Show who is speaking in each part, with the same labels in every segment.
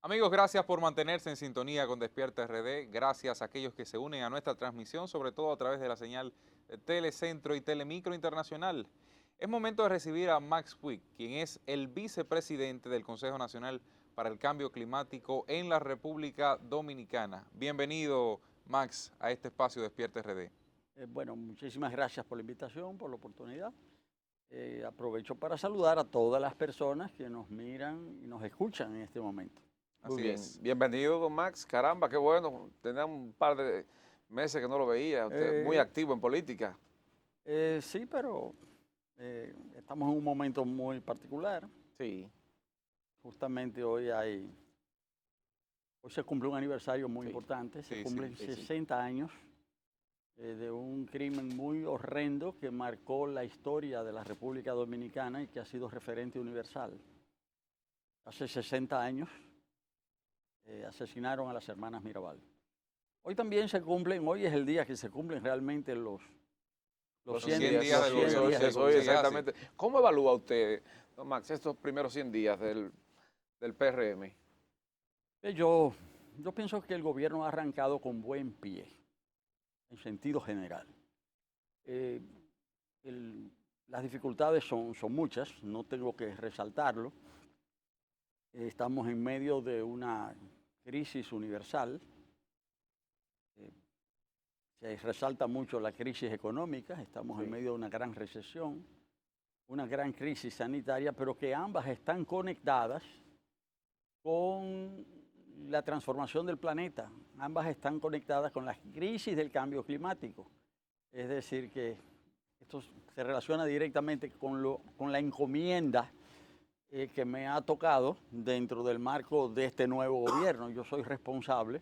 Speaker 1: Amigos, gracias por mantenerse en sintonía con Despierta RD. Gracias a aquellos que se unen a nuestra transmisión, sobre todo a través de la señal de Telecentro y Telemicro Internacional. Es momento de recibir a Max Puig, quien es el vicepresidente del Consejo Nacional para el Cambio Climático en la República Dominicana. Bienvenido, Max, a este espacio Despierta RD.
Speaker 2: Bueno, muchísimas gracias por la invitación, por la oportunidad. Aprovecho para saludar a todas las personas que nos miran y nos escuchan en este momento.
Speaker 3: Muy
Speaker 1: Así
Speaker 3: bien,
Speaker 1: es.
Speaker 3: bienvenido, don Max. Caramba, qué bueno. Tenía un par de meses que no lo veía. Usted muy
Speaker 2: Eh,
Speaker 3: activo en política.
Speaker 2: sí, pero estamos en un momento muy particular.
Speaker 3: Sí,
Speaker 2: Justamente hoy se cumple un aniversario muy
Speaker 3: sí,
Speaker 2: importante. Se
Speaker 1: Sí,
Speaker 2: cumplen
Speaker 3: sí, sí.
Speaker 2: 60 años de un crimen muy horrendo que marcó la historia de la República Dominicana y que ha sido referente universal. Hace 60 años asesinaron a las hermanas Mirabal. Hoy también hoy es el día que se cumplen realmente los
Speaker 3: Los
Speaker 2: 100,
Speaker 1: 100 días del
Speaker 2: 100
Speaker 1: gobierno,
Speaker 2: días del
Speaker 1: sí,
Speaker 3: hoy
Speaker 1: sí,
Speaker 2: gobierno.
Speaker 1: así.
Speaker 3: exactamente. ¿Cómo evalúa usted, don Max, estos primeros 100 días del PRM?
Speaker 2: Yo pienso que el gobierno ha arrancado con buen pie, en sentido general. Eh, las dificultades son muchas, no tengo que resaltarlo. Estamos en medio de una crisis universal. Eh, Se resalta mucho la crisis económica, estamos en
Speaker 3: Sí,
Speaker 2: medio de una gran recesión, una gran crisis sanitaria, pero que ambas están conectadas con la transformación del planeta. Ambas están conectadas con la crisis del cambio climático. Es decir, que esto se relaciona directamente con la encomienda que me ha tocado dentro del marco de este nuevo gobierno. Yo soy responsable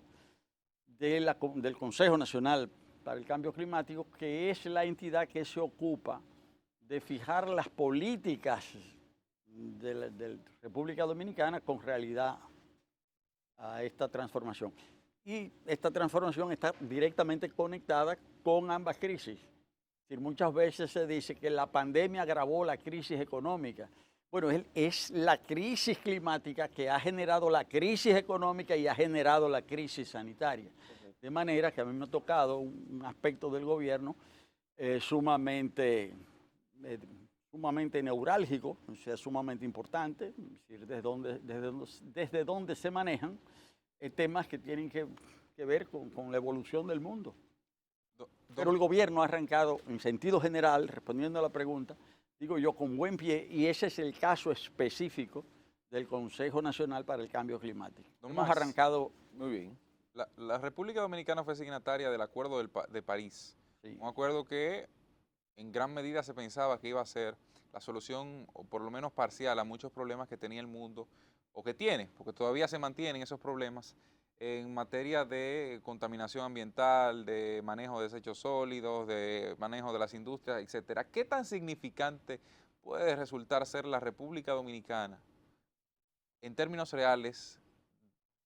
Speaker 2: del Consejo Nacional para el Cambio Climático, que es la entidad que se ocupa de fijar las políticas de la República Dominicana con realidad a esta transformación. Y esta transformación está directamente conectada con ambas crisis. Es decir, muchas veces se dice que la pandemia agravó la crisis económica. Bueno, es la crisis climática que ha generado la crisis económica y ha generado la crisis sanitaria. De manera que a mí me ha tocado un aspecto del gobierno eh, sumamente neurálgico, o sea, sumamente importante, es decir, desde donde se manejan temas que tienen que ver con la evolución del mundo.
Speaker 1: Do-
Speaker 2: Pero
Speaker 1: don-
Speaker 2: el gobierno ha arrancado, en sentido general, respondiendo a la pregunta, digo yo, con buen pie, y ese es el caso específico del Consejo Nacional para el Cambio Climático.
Speaker 1: don
Speaker 2: Hemos
Speaker 1: Max,
Speaker 2: arrancado,
Speaker 3: muy bien.
Speaker 1: la República Dominicana fue signataria del Acuerdo de París,
Speaker 2: sí,
Speaker 1: un acuerdo que en gran medida se pensaba que iba a ser la solución, o por lo menos parcial, a muchos problemas que tenía el mundo, o que tiene, porque todavía se mantienen esos problemas en materia de contaminación ambiental, de manejo de desechos sólidos, de manejo de las industrias, etcétera. ¿Qué tan significante puede resultar ser la República Dominicana en términos reales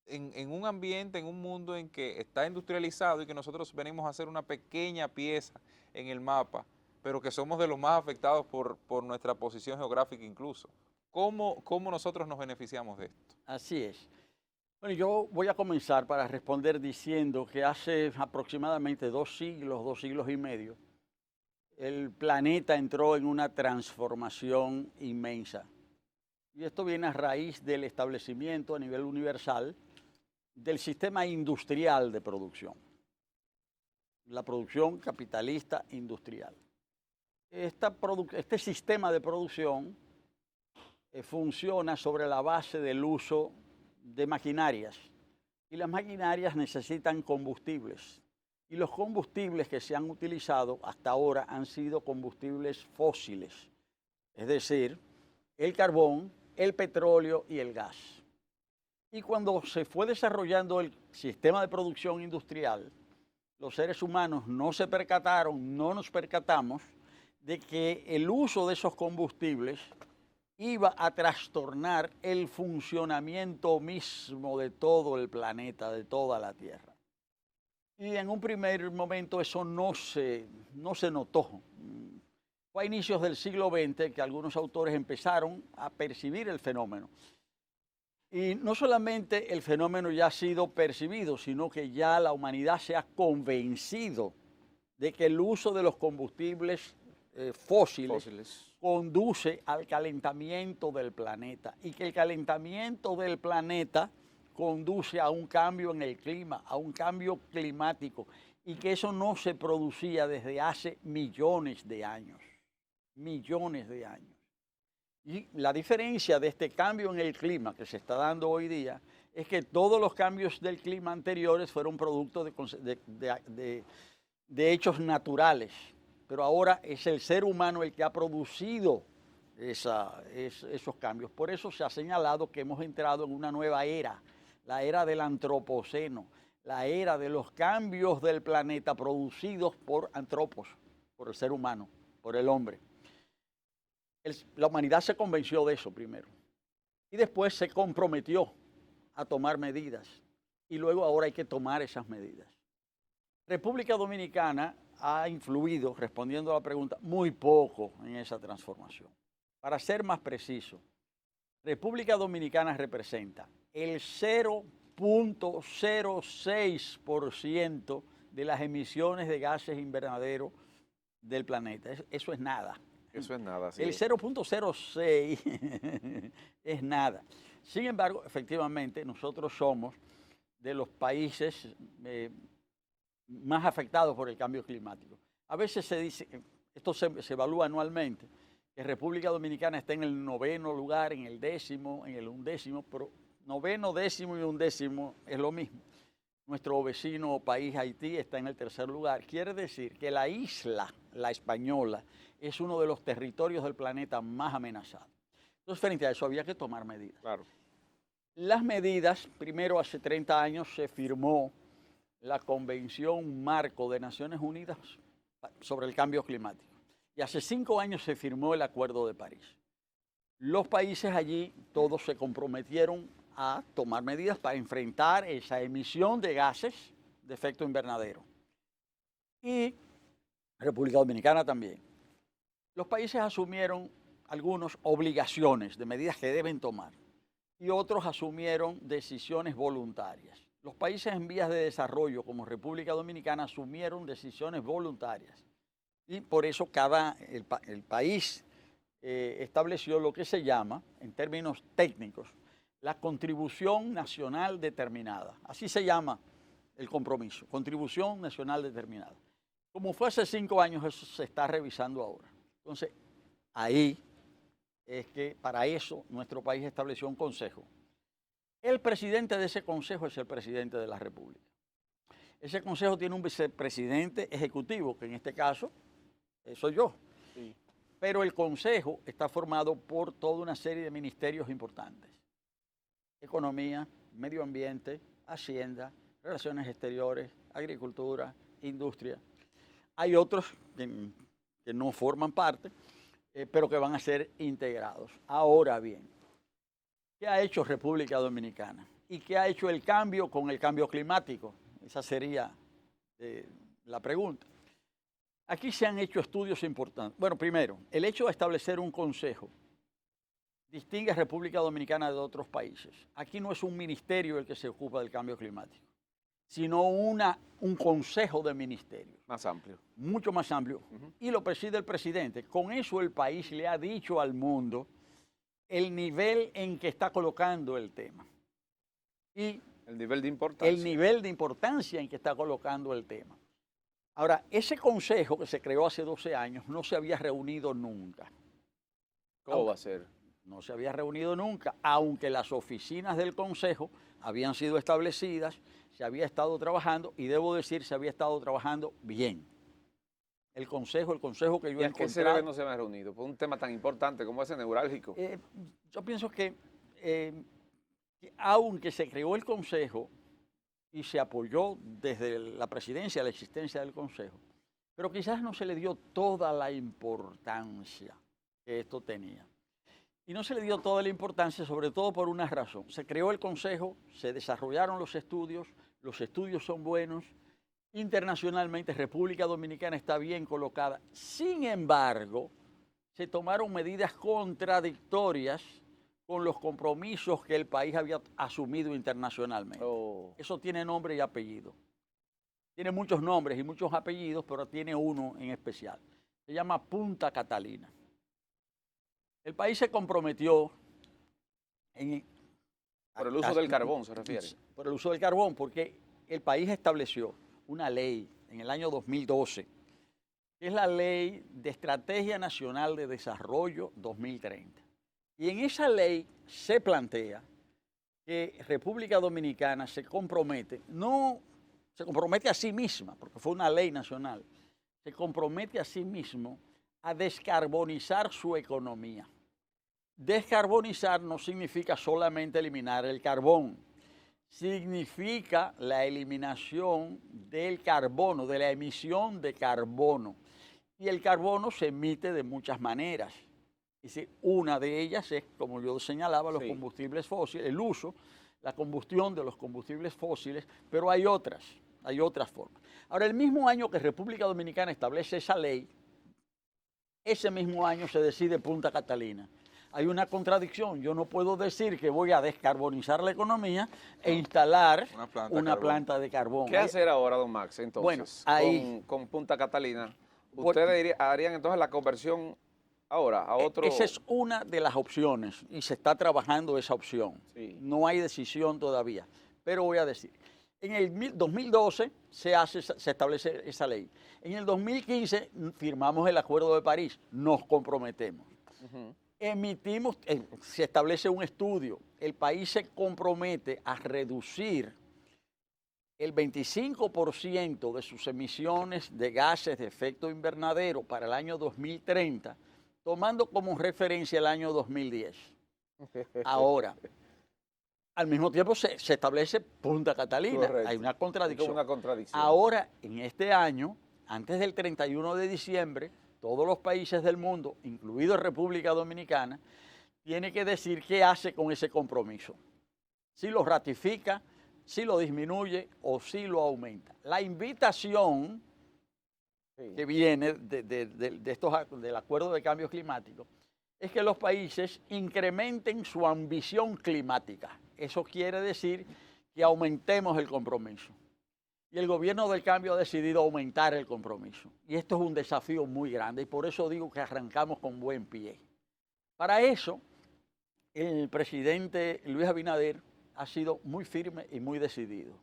Speaker 1: en un ambiente, en un mundo en que está industrializado y que nosotros venimos a hacer una pequeña pieza en el mapa, pero que somos de los más afectados por nuestra posición geográfica incluso? ¿Cómo nosotros nos beneficiamos de esto?
Speaker 2: así es. Bueno, yo voy a comenzar para responder diciendo que hace aproximadamente 2 siglos y medio, el planeta entró en una transformación inmensa. Y esto viene a raíz del establecimiento a nivel universal del sistema industrial de producción, la producción capitalista industrial. Este sistema de producción funciona sobre la base del uso de maquinarias y las maquinarias necesitan combustibles. Y los combustibles que se han utilizado hasta ahora han sido combustibles fósiles, es decir, el carbón, el petróleo y el gas. Y cuando se fue desarrollando el sistema de producción industrial, los seres humanos no se percataron, no nos percatamos de que el uso de esos combustibles iba a trastornar el funcionamiento mismo de todo el planeta, de toda la Tierra. Y en un primer momento eso no se notó. Fue a inicios del siglo XX que algunos autores empezaron a percibir el fenómeno. Y no solamente el fenómeno ya ha sido percibido, sino que ya la humanidad se ha convencido de que el uso de los combustibles fósiles conduce al calentamiento del planeta y que el calentamiento del planeta conduce a un cambio en el clima, a un cambio climático, y que eso no se producía desde hace millones de años, millones de años. Y la diferencia de este cambio en el clima que se está dando hoy día es que todos los cambios del clima anteriores fueron producto de hechos naturales, pero ahora es el ser humano el que ha producido esos cambios. Por eso se ha señalado que hemos entrado en una nueva era, la era del antropoceno, la era de los cambios del planeta producidos por antropos, por el ser humano, por el hombre. La humanidad se convenció de eso primero y después se comprometió a tomar medidas y luego ahora hay que tomar esas medidas. República Dominicana ha influido, respondiendo a la pregunta, muy poco en esa transformación. Para ser más preciso, República Dominicana representa el 0.06% de las emisiones de gases invernadero del planeta. Eso es nada.
Speaker 3: Eso es nada. Sí.
Speaker 2: El 0.06 es nada. Sin embargo, efectivamente, nosotros somos de los países más afectados por el cambio climático. A veces se dice, esto se evalúa anualmente, que República Dominicana está en el 9º lugar, en el 10º, en el 11º, pero 9º, 10º y 11º es lo mismo. Nuestro vecino país Haití está en el 3er lugar. Quiere decir que la isla, la Española, es uno de los territorios del planeta más amenazados. Entonces, frente a eso había que tomar medidas.
Speaker 3: Claro.
Speaker 2: Las medidas, primero hace 30 años se firmó la Convención Marco de Naciones Unidas sobre el Cambio Climático. Y hace 5 años se firmó el Acuerdo de París. Los países allí todos se comprometieron a tomar medidas para enfrentar esa emisión de gases de efecto invernadero. Y República Dominicana también. Los países asumieron algunas obligaciones de medidas que deben tomar y otros asumieron decisiones voluntarias. Los países en vías de desarrollo, como República Dominicana, asumieron decisiones voluntarias. Y por eso el país estableció lo que se llama, en términos técnicos, la contribución nacional determinada. Así se llama el compromiso, contribución nacional determinada. Como fue hace 5 años, eso se está revisando ahora. Entonces, ahí es que para eso nuestro país estableció un consejo. El presidente de ese consejo es el presidente de la República. Ese consejo tiene un vicepresidente ejecutivo, que en este caso soy yo. Sí. Pero el consejo está formado por toda una serie de ministerios importantes. Economía, medio ambiente, hacienda, relaciones exteriores, agricultura, industria. Hay otros que no forman parte, pero que van a ser integrados. Ahora bien, ¿qué ha hecho República Dominicana? ¿Y qué ha hecho el cambio con el cambio climático? Esa sería la pregunta. Aquí se han hecho estudios importantes. Bueno, primero, el hecho de establecer un consejo distingue a República Dominicana de otros países. Aquí no es un ministerio el que se ocupa del cambio climático, sino un consejo de ministerios.
Speaker 3: Más amplio.
Speaker 2: Mucho más amplio. Y lo preside el presidente. Con eso el país le ha dicho al mundo el nivel en que está colocando el tema. Y
Speaker 3: el nivel de importancia.
Speaker 2: El nivel de importancia en que está colocando el tema. Ahora, ese consejo que se creó hace 12 años no se había reunido nunca.
Speaker 3: ¿Cómo va a ser?
Speaker 2: No se había reunido nunca, aunque las oficinas del consejo habían sido establecidas, se había estado trabajando y debo decir, se había estado trabajando bien. El consejo que yo he encontrado... ¿Y
Speaker 3: a qué se debe no se había reunido? Por un tema tan importante como ese neurálgico.
Speaker 2: Yo pienso que aunque se creó el consejo y se apoyó desde la presidencia la existencia del consejo, pero quizás no se le dio toda la importancia que esto tenía. Y no se le dio toda la importancia, sobre todo por una razón. Se creó el consejo, se desarrollaron los estudios son buenos. Internacionalmente, República Dominicana está bien colocada. Sin embargo, se tomaron medidas contradictorias con los compromisos que el país había asumido internacionalmente.
Speaker 3: Oh.
Speaker 2: Eso tiene nombre y apellido. Tiene muchos nombres y muchos apellidos, pero tiene uno en especial. Se llama Punta Catalina. El país se comprometió
Speaker 3: Por el uso del carbón, se refiere.
Speaker 2: Por el uso del carbón, porque el país estableció una ley en el año 2012, que es la Ley de Estrategia Nacional de Desarrollo 2030. Y en esa ley se plantea que República Dominicana se compromete, no se compromete a sí misma, porque fue una ley nacional, se compromete a sí mismo a descarbonizar su economía. Descarbonizar no significa solamente eliminar el carbón, significa la eliminación del carbono, de la emisión de carbono. Y el carbono se emite de muchas maneras. Es decir, una de ellas es, como yo señalaba, los combustibles fósiles, el uso, la combustión de los combustibles fósiles, pero hay otras formas. Ahora, el mismo año que República Dominicana establece esa ley, ese mismo año se decide Punta Catalina. Hay una contradicción. Yo no puedo decir que voy a descarbonizar la economía e instalar una planta de carbón.
Speaker 3: ¿Qué hacer ahora, don Max, entonces,
Speaker 2: bueno, ahí,
Speaker 3: con Punta Catalina? ¿Ustedes harían entonces la conversión ahora a otro?
Speaker 2: Esa es una de las opciones y se está trabajando esa opción.
Speaker 3: Sí.
Speaker 2: No hay decisión todavía, pero voy a decir. En el 2012 se establece esa ley. En el 2015 firmamos el Acuerdo de París, nos comprometemos. Emitimos, se establece un estudio, el país se compromete a reducir el 25% de sus emisiones de gases de efecto invernadero para el año 2030, tomando como referencia el año 2010. Ahora, al mismo tiempo se establece Punta Catalina.
Speaker 3: Correcto.
Speaker 2: Hay una contradicción.
Speaker 3: Una contradicción.
Speaker 2: Ahora, en este año, antes del 31 de diciembre, todos los países del mundo, incluido República Dominicana, tiene que decir qué hace con ese compromiso. Si lo ratifica, si lo disminuye o si lo aumenta. La invitación que viene del Acuerdo de Cambio Climático es que los países incrementen su ambición climática. Eso quiere decir que aumentemos el compromiso. Y el gobierno del cambio ha decidido aumentar el compromiso. Y esto es un desafío muy grande y por eso digo que arrancamos con buen pie. Para eso, el presidente Luis Abinader ha sido muy firme y muy decidido.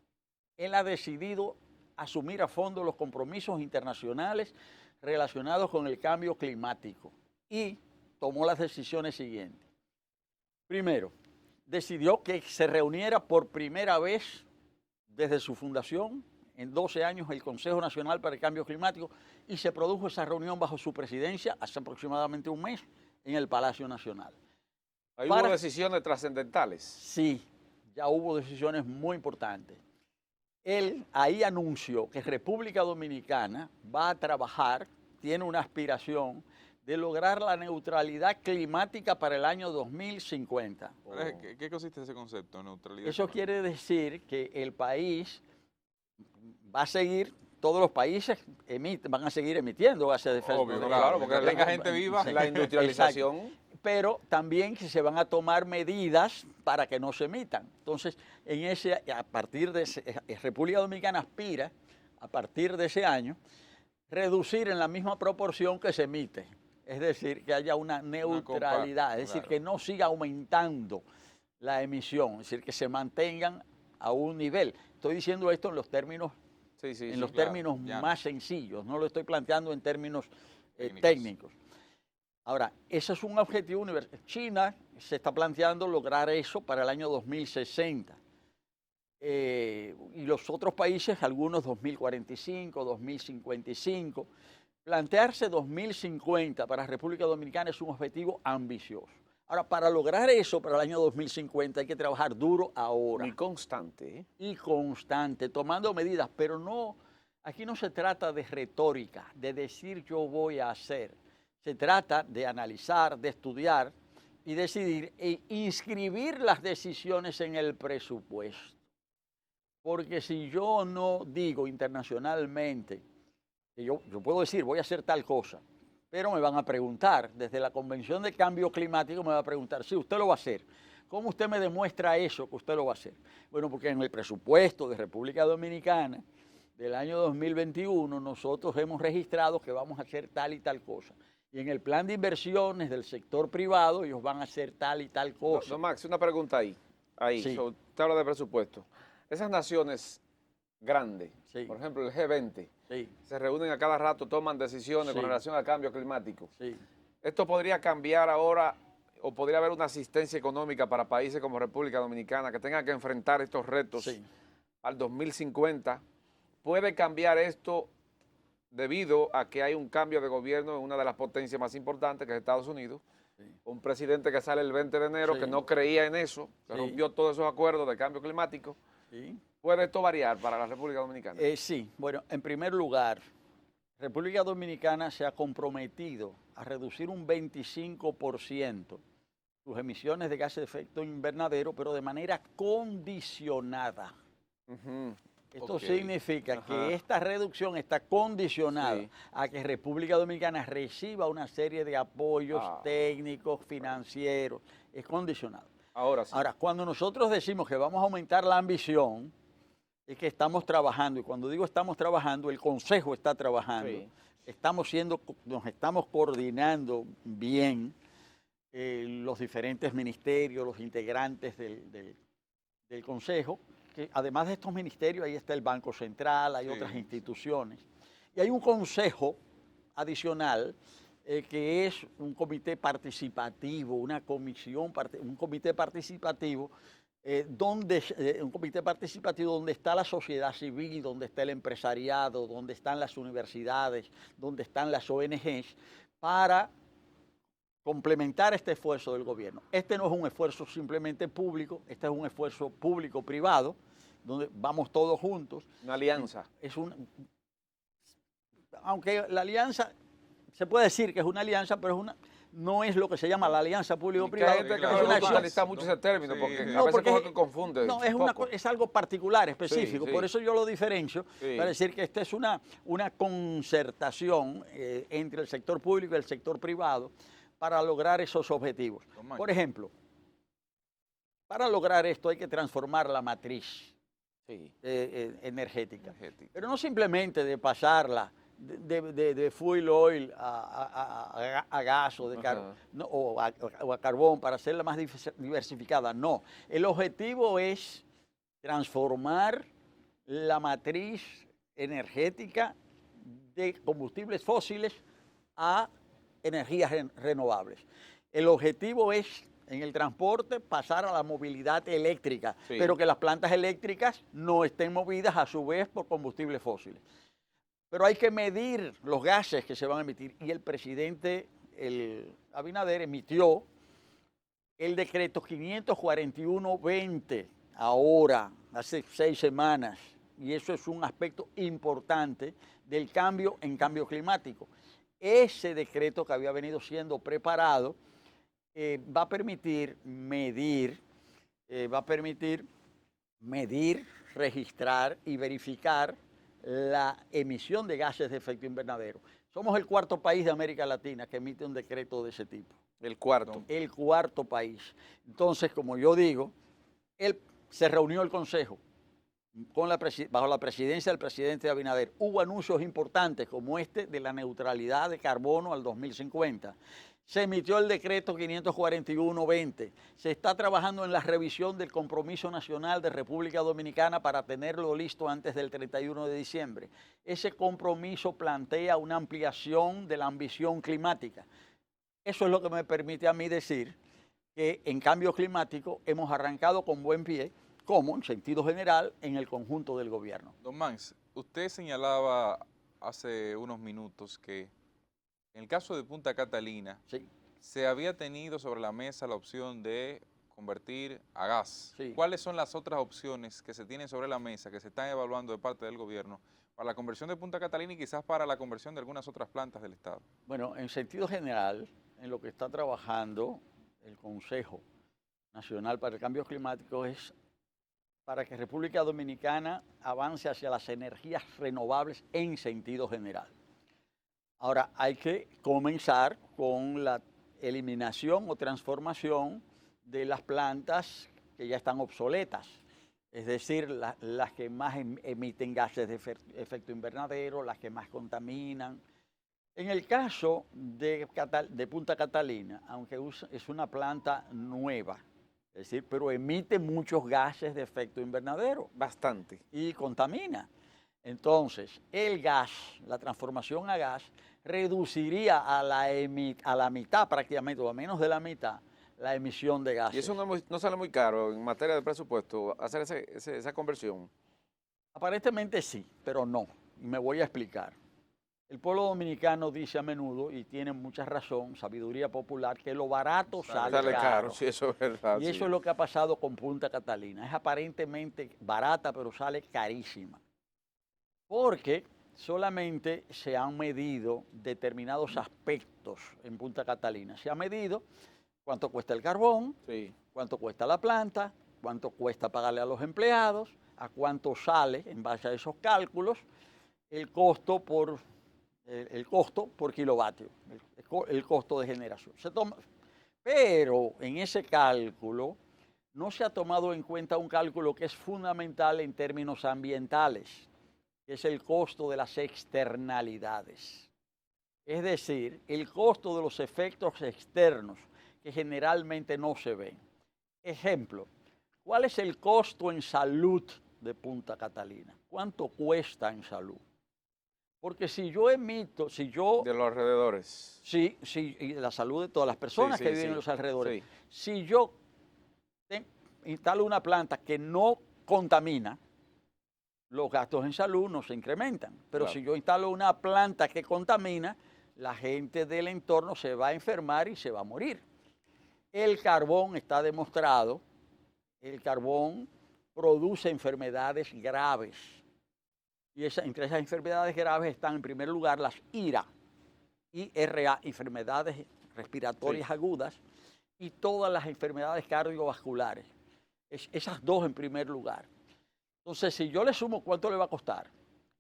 Speaker 2: Él ha decidido asumir a fondo los compromisos internacionales relacionados con el cambio climático y tomó las decisiones siguientes. Primero, decidió que se reuniera por primera vez desde su fundación en 12 años el Consejo Nacional para el Cambio Climático y se produjo esa reunión bajo su presidencia hace aproximadamente un mes en el Palacio Nacional.
Speaker 3: ¿Hubo decisiones trascendentales?
Speaker 2: Sí, ya hubo decisiones muy importantes. Él ahí anunció que República Dominicana va a trabajar, tiene una aspiración de lograr la neutralidad climática para el año 2050.
Speaker 1: ¿Qué consiste ese concepto, neutralidad?
Speaker 2: Eso quiere decir que el país va a seguir, todos los países van a seguir emitiendo gases de efecto
Speaker 1: invernadero. Claro, porque tenga gente viva.
Speaker 3: La industrialización.
Speaker 2: Exacto. Pero también que se van a tomar medidas para que no se emitan. Entonces, a partir de República Dominicana aspira, a partir de ese año, reducir en la misma proporción que se emite. Es decir, que haya una neutralidad, es decir, que no siga aumentando la emisión, es decir, que se mantengan a un nivel. Estoy diciendo esto en los términos, términos más sencillos, no lo estoy planteando en términos técnicos. Ahora, ese es un objetivo universal. China se está planteando lograr eso para el año 2060. Y los otros países, algunos 2045, 2055. Plantearse 2050 para República Dominicana es un objetivo ambicioso. Ahora, para lograr eso para el año 2050 hay que trabajar duro ahora.
Speaker 3: Y constante.
Speaker 2: Y constante, tomando medidas, pero no, aquí no se trata de retórica, de decir yo voy a hacer. Se trata de analizar, de estudiar y decidir e inscribir las decisiones en el presupuesto. Porque si yo no digo internacionalmente, que yo puedo decir voy a hacer tal cosa, Pero me van a preguntar, desde la Convención de Cambio Climático me va a preguntar, sí, usted lo va a hacer. ¿Cómo usted me demuestra eso que usted lo va a hacer? Bueno, porque en el presupuesto de República Dominicana del año 2021 nosotros hemos registrado que vamos a hacer tal y tal cosa. Y en el plan de inversiones del sector privado ellos van a hacer tal y tal cosa.
Speaker 3: Don Max, una pregunta ahí.
Speaker 2: Sí.
Speaker 3: Usted habla de presupuesto. Esas naciones grandes,
Speaker 2: Sí.
Speaker 3: por ejemplo el G20,
Speaker 2: Sí,
Speaker 3: se reúnen a cada rato, toman decisiones con
Speaker 2: Sí.
Speaker 3: relación al cambio climático.
Speaker 2: sí.
Speaker 3: ¿Esto podría cambiar ahora o podría haber una asistencia económica para países como República Dominicana que tengan que enfrentar estos retos
Speaker 2: Sí.
Speaker 3: al 2050? ¿Puede cambiar esto debido a que hay un cambio de gobierno en una de las potencias más importantes, que es Estados Unidos?
Speaker 2: Sí.
Speaker 3: Un presidente que sale el 20 de enero,
Speaker 2: Sí.
Speaker 3: que no creía en eso, que
Speaker 2: Sí.
Speaker 3: rompió todos esos acuerdos de cambio climático.
Speaker 2: Sí.
Speaker 3: ¿Puede esto variar para la República Dominicana?
Speaker 2: Sí, bueno, en primer lugar, República Dominicana se ha comprometido a reducir un 25% sus emisiones de gases de efecto invernadero, pero de manera condicionada.
Speaker 3: Ujú.
Speaker 2: Esto
Speaker 1: Ok.
Speaker 2: significa
Speaker 3: Ajá.
Speaker 2: que esta reducción está condicionada
Speaker 3: Sí.
Speaker 2: a que República Dominicana reciba una serie de apoyos técnicos, financieros. Es condicionado.
Speaker 3: Ahora sí.
Speaker 2: Ahora, cuando nosotros decimos que vamos a aumentar la ambición, es que estamos trabajando, y cuando digo estamos trabajando, el Consejo está trabajando,
Speaker 3: Sí.
Speaker 2: nos estamos coordinando bien, los diferentes ministerios, los integrantes del Consejo, que además de estos ministerios, ahí está el Banco Central, hay
Speaker 1: Sí,
Speaker 2: otras
Speaker 1: sí.
Speaker 2: instituciones, y hay un consejo adicional que es un comité participativo, una comisión, un comité participativo, un comité participativo donde está la sociedad civil, donde está el empresariado, donde están las universidades, donde están las ONGs, para complementar este esfuerzo del gobierno. Este no es un esfuerzo simplemente público, este es un esfuerzo público-privado, donde vamos todos juntos.
Speaker 3: Una alianza.
Speaker 2: Aunque la alianza, se puede decir que es una alianza, pero no es lo que se llama la alianza
Speaker 3: Y que hay
Speaker 2: público-privada.
Speaker 3: gente que
Speaker 1: claro,
Speaker 3: no
Speaker 2: es una
Speaker 3: le
Speaker 2: acción.
Speaker 3: gusta mucho ese término,
Speaker 1: Sí,
Speaker 3: porque
Speaker 1: sí.
Speaker 3: a
Speaker 2: No,
Speaker 3: veces
Speaker 2: porque
Speaker 3: como que confunde.
Speaker 2: no,
Speaker 3: un poco.
Speaker 2: es algo particular, específico.
Speaker 3: Sí,
Speaker 2: Por
Speaker 3: sí.
Speaker 2: eso yo lo diferencio,
Speaker 3: Sí.
Speaker 2: para decir que esta es una concertación entre el sector público y el sector privado para lograr esos objetivos.
Speaker 1: Don Max.
Speaker 2: Por ejemplo, para lograr esto hay que transformar la matriz
Speaker 3: Sí.
Speaker 2: energética.
Speaker 1: Energética.
Speaker 2: Pero no simplemente de pasarla de fuel oil a gas o,
Speaker 3: Ajá.
Speaker 2: o a carbón para hacerla más diversificada. No, el objetivo es transformar la matriz energética de combustibles fósiles a energías renovables. El objetivo es, en el transporte, pasar a la movilidad eléctrica,
Speaker 3: Sí.
Speaker 2: pero que las plantas eléctricas no estén movidas a su vez por combustibles fósiles. Pero hay que medir los gases que se van a emitir, y el presidente Abinader emitió el decreto 541-20 ahora, hace 6 semanas, y eso es un aspecto importante del cambio en cambio climático. Ese decreto que había venido siendo preparado va a permitir medir, registrar y verificar la emisión de gases de efecto invernadero. Somos el 4.º país de América Latina que emite un decreto de ese tipo.
Speaker 3: El cuarto.
Speaker 2: El 4.º país. Entonces, como yo digo, se reunió el Consejo bajo la presidencia del presidente Abinader. Hubo anuncios importantes como este de la neutralidad de carbono al 2050. Se emitió el decreto 541-20. Se está trabajando en la revisión del compromiso nacional de República Dominicana para tenerlo listo antes del 31 de diciembre. Ese compromiso plantea una ampliación de la ambición climática. Eso es lo que me permite a mí decir que en cambio climático hemos arrancado con buen pie, como en sentido general en el conjunto del gobierno.
Speaker 1: Don Max, usted señalaba hace unos minutos que en el caso de Punta Catalina
Speaker 2: Sí,
Speaker 1: se había tenido sobre la mesa la opción de convertir a gas.
Speaker 2: Sí.
Speaker 1: ¿Cuáles son las otras opciones que se tienen sobre la mesa, que se están evaluando de parte del gobierno para la conversión de Punta Catalina y quizás para la conversión de algunas otras plantas del Estado?
Speaker 2: bueno, en sentido general, en lo que está trabajando el Consejo Nacional para el Cambio Climático es para que República Dominicana avance hacia las energías renovables en sentido general. Ahora, hay que comenzar con la eliminación o transformación de las plantas que ya están obsoletas, es decir, las que más emiten gases de efecto invernadero, las que más contaminan. En el caso de Punta Catalina, aunque es una planta nueva, es decir, pero emite muchos gases de efecto invernadero
Speaker 3: Bastante.
Speaker 2: y contamina. Entonces, el gas, la transformación a gas, reduciría a la mitad prácticamente, o a menos de la mitad, la emisión de gases.
Speaker 3: Y eso no sale muy caro en materia de presupuesto, hacer esa conversión.
Speaker 2: Aparentemente sí, pero no. Y me voy a explicar. El pueblo dominicano dice a menudo, y tiene mucha razón, sabiduría popular, que lo barato sale caro.
Speaker 3: Sí, eso es verdad.
Speaker 2: Y eso
Speaker 3: sí.
Speaker 2: es lo que ha pasado con Punta Catalina. Es aparentemente barata, pero sale carísima. Porque solamente se han medido determinados aspectos en Punta Catalina. Se ha medido cuánto cuesta el carbón,
Speaker 3: Sí.
Speaker 2: cuánto cuesta la planta, cuánto cuesta pagarle a los empleados, a cuánto sale, en base a esos cálculos, el costo por kilovatio, el costo de generación. Pero en ese cálculo no se ha tomado en cuenta un cálculo que es fundamental en términos ambientales, que es el costo de las externalidades. Es decir, el costo de los efectos externos que generalmente no se ven. Ejemplo, ¿cuál es el costo en salud de Punta Catalina? ¿Cuánto cuesta en salud? Porque si yo emito,
Speaker 3: De los alrededores.
Speaker 2: sí, y la salud de todas las personas
Speaker 3: Sí,
Speaker 2: que
Speaker 3: sí,
Speaker 2: viven
Speaker 3: sí.
Speaker 2: en los alrededores,
Speaker 3: Sí.
Speaker 2: si yo instalo una planta que no contamina, los gastos en salud no se incrementan. Pero
Speaker 3: Claro.
Speaker 2: si yo instalo una planta que contamina, la gente del entorno se va a enfermar y se va a morir. El carbón está demostrado, el carbón produce enfermedades graves. Y entre esas enfermedades graves están en primer lugar las IRA, enfermedades respiratorias agudas, y todas las enfermedades cardiovasculares. Esas dos en primer lugar. Entonces, si yo le sumo cuánto le va a costar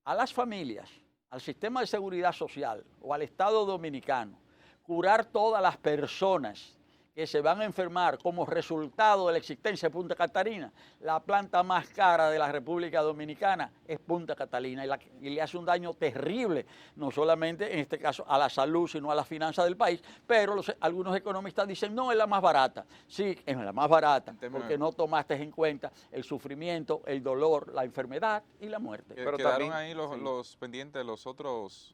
Speaker 2: a las familias, al sistema de seguridad social o al Estado dominicano, curar todas las personas que se van a enfermar como resultado de la existencia de Punta Catalina, la planta más cara de la República Dominicana es Punta Catalina y le hace un daño terrible, no solamente en este caso a la salud, sino a las finanzas del país, pero algunos economistas dicen, no, es la más barata. Sí, es la más barata, porque no tomaste en cuenta el sufrimiento, el dolor, la enfermedad y la muerte.
Speaker 3: Pero
Speaker 1: Quedaron
Speaker 3: también,
Speaker 1: ahí
Speaker 3: sí.
Speaker 1: los pendientes, los otros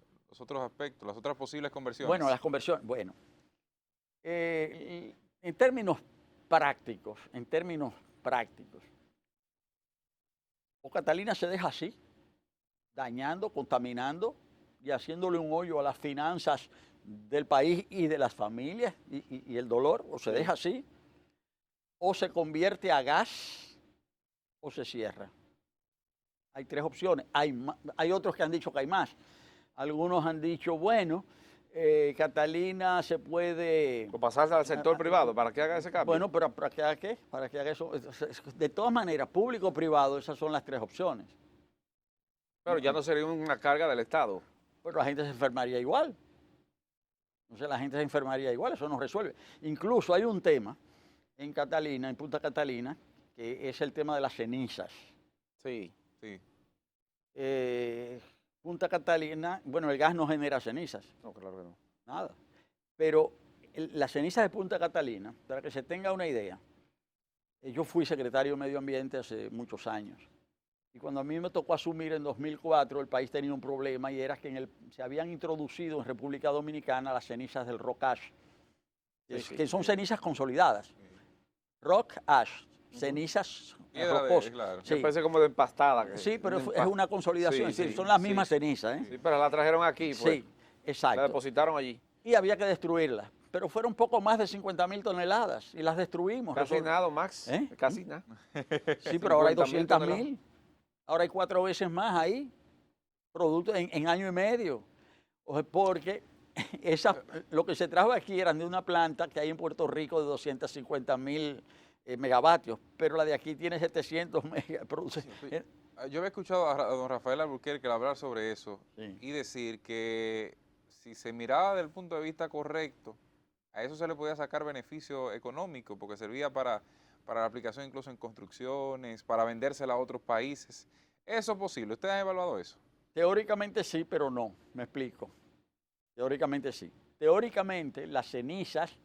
Speaker 1: aspectos, las otras posibles conversiones.
Speaker 2: Bueno, las conversiones, bueno. En términos prácticos, o Catalina se deja así, dañando, contaminando y haciéndole un hoyo a las finanzas del país y de las familias y el dolor, o se deja así, o se convierte a gas o se cierra. Hay tres opciones, hay otros que han dicho que hay más. Algunos han dicho, bueno, Catalina se puede...
Speaker 3: O pasarse al sector privado para que haga ese cambio.
Speaker 2: Bueno, pero ¿para que haga qué? Para que haga eso. De todas maneras, público o privado, esas son las tres opciones.
Speaker 3: Pero ya no sería una carga del Estado.
Speaker 2: Pero la gente se enfermaría igual. Entonces la gente se enfermaría igual, eso no resuelve. Incluso hay un tema en Catalina, en Punta Catalina, que es el tema de las cenizas.
Speaker 3: Sí.
Speaker 1: Sí.
Speaker 2: Punta Catalina, bueno, el gas no genera cenizas.
Speaker 3: No, claro que no.
Speaker 2: Nada. Pero las cenizas de Punta Catalina, para que se tenga una idea, yo fui secretario de Medio Ambiente hace muchos años. Y cuando a mí me tocó asumir en 2004, el país tenía un problema y era que se habían introducido en República Dominicana las cenizas del rock ash, que son cenizas consolidadas. Rock ash, cenizas
Speaker 1: Piedra
Speaker 2: rocosas.
Speaker 1: claro.
Speaker 3: Sí. Parece como de empastada.
Speaker 2: Sí, pero es una consolidación,
Speaker 3: Sí,
Speaker 2: es decir,
Speaker 3: sí,
Speaker 2: son las
Speaker 3: sí.
Speaker 2: mismas cenizas.
Speaker 3: Sí, pero la trajeron aquí, pues.
Speaker 2: Sí, exacto.
Speaker 3: La depositaron allí.
Speaker 2: Y había que destruirlas. Pero fueron poco más de 50.000 toneladas y las destruimos.
Speaker 3: Casi nada, Max.
Speaker 2: ¿Eh?
Speaker 3: Casi nada.
Speaker 2: Sí, pero ahora hay
Speaker 3: 50.000
Speaker 2: 200.000. Ahora hay 4 veces más ahí, productos en año y medio. Porque lo que se trajo aquí eran de una planta que hay en Puerto Rico de 250.000 megavatios, pero la de aquí tiene 700 megavatios.
Speaker 1: Yo había escuchado a don Rafael Alburquerque hablar sobre eso
Speaker 2: Sí.
Speaker 1: y decir que si se miraba desde el punto de vista correcto, a eso se le podía sacar beneficio económico, porque servía para la aplicación incluso en construcciones, para vendérsela a otros países. ¿Eso es posible? ¿Ustedes han evaluado eso?
Speaker 2: Teóricamente sí, pero no. Me explico. Teóricamente sí. Teóricamente las cenizas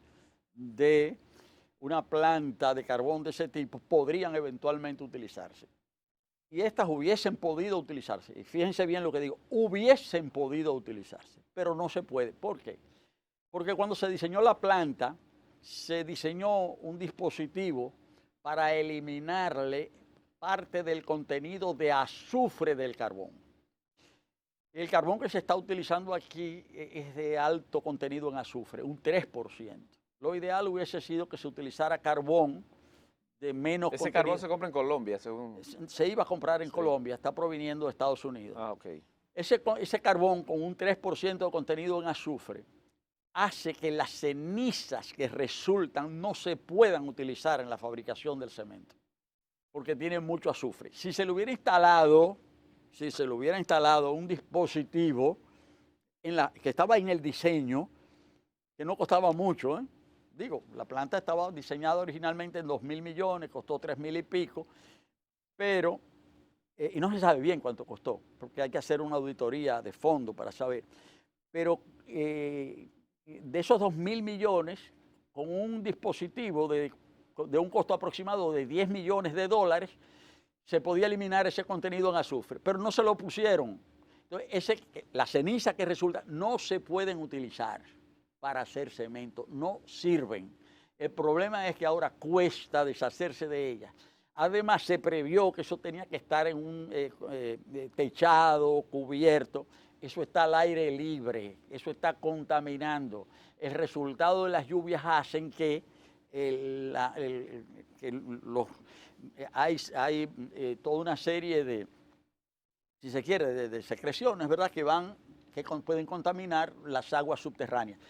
Speaker 2: de una planta de carbón de ese tipo podrían eventualmente utilizarse. Y estas hubiesen podido utilizarse. Y fíjense bien lo que digo, hubiesen podido utilizarse, pero no se puede. ¿Por qué? Porque cuando se diseñó la planta, se diseñó un dispositivo para eliminarle parte del contenido de azufre del carbón. El carbón que se está utilizando aquí es de alto contenido en azufre, un 3%. Lo ideal hubiese sido que se utilizara carbón de menos contenido.
Speaker 3: Ese carbón se compra en Colombia, según...
Speaker 2: Se iba a comprar en Colombia, está proviniendo de Estados Unidos.
Speaker 3: Ah, ok.
Speaker 2: Ese carbón con un 3% de contenido en azufre hace que las cenizas que resultan no se puedan utilizar en la fabricación del cemento, porque tienen mucho azufre. Si se le hubiera instalado un dispositivo que estaba en el diseño, que no costaba mucho, digo, la planta estaba diseñada originalmente en 2.000 millones, costó 3.000 y pico, pero, y no se sabe bien cuánto costó, porque hay que hacer una auditoría de fondo para saber, pero de esos 2.000 millones, con un dispositivo de un costo aproximado de 10 millones de dólares, se podía eliminar ese contenido en azufre, pero no se lo pusieron. Entonces, las cenizas que resultan no se pueden utilizar para hacer cemento, no sirven. El problema es que ahora cuesta deshacerse de ellas. Además, se previó que eso tenía que estar en un techado, cubierto. Eso está al aire libre, eso está contaminando. El resultado de las lluvias hacen que hay toda una serie de, si se quiere, de secreciones, ¿verdad?, que pueden contaminar las aguas subterráneas.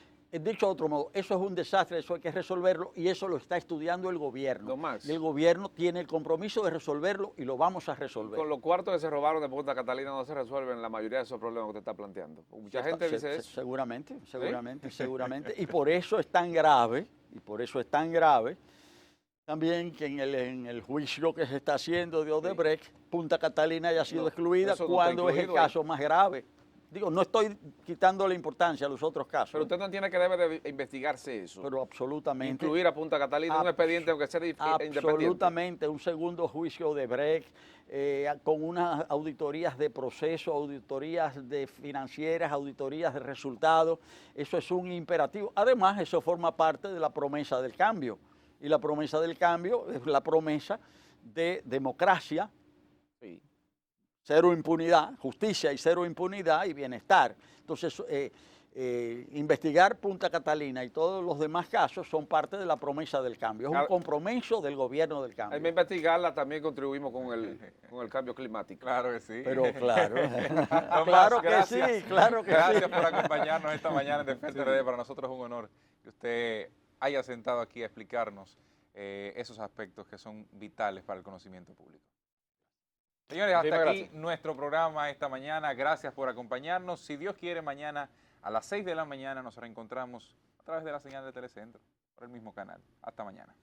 Speaker 2: Dicho de otro modo, eso es un desastre, eso hay que resolverlo y eso lo está estudiando el gobierno.
Speaker 3: Don Max.
Speaker 2: Y el gobierno tiene el compromiso de resolverlo y lo vamos a resolver.
Speaker 3: Con los cuartos que se robaron de Punta Catalina no se resuelven la mayoría de esos problemas que usted está planteando. Mucha gente dice eso.
Speaker 2: Seguramente.
Speaker 3: ¿Sí?
Speaker 2: Y por eso es tan grave, también que en el juicio que se está haciendo de Odebrecht, Punta Catalina haya sido excluida cuando es el caso más grave. Digo, no estoy quitando la importancia a los otros casos.
Speaker 3: Pero usted no entiende que debe de investigarse eso.
Speaker 2: Pero absolutamente.
Speaker 3: Incluir a Punta Catalina en un expediente, aunque sea independiente.
Speaker 2: Absolutamente, un segundo juicio de Brecht, con unas auditorías de proceso, auditorías de financieras, auditorías de resultados. Eso es un imperativo. Además, eso forma parte de la promesa del cambio. Y la promesa del cambio es la promesa de democracia.
Speaker 3: Sí.
Speaker 2: Cero impunidad, justicia y cero impunidad y bienestar. Entonces, investigar Punta Catalina y todos los demás casos son parte de la promesa del cambio. Es un compromiso del gobierno del cambio.
Speaker 3: Al investigarla también contribuimos con el cambio climático.
Speaker 1: Claro que sí.
Speaker 2: Pero claro,
Speaker 1: Tomás,
Speaker 2: claro que sí.
Speaker 1: Gracias por acompañarnos esta mañana en Despierta RD. Para nosotros es un honor que usted haya sentado aquí a explicarnos esos aspectos que son vitales para el conocimiento público. Señores, hasta aquí nuestro programa esta mañana. Gracias por acompañarnos. Si Dios quiere, mañana a las 6 de la mañana nos reencontramos a través de la señal de Telecentro, por el mismo canal. Hasta mañana.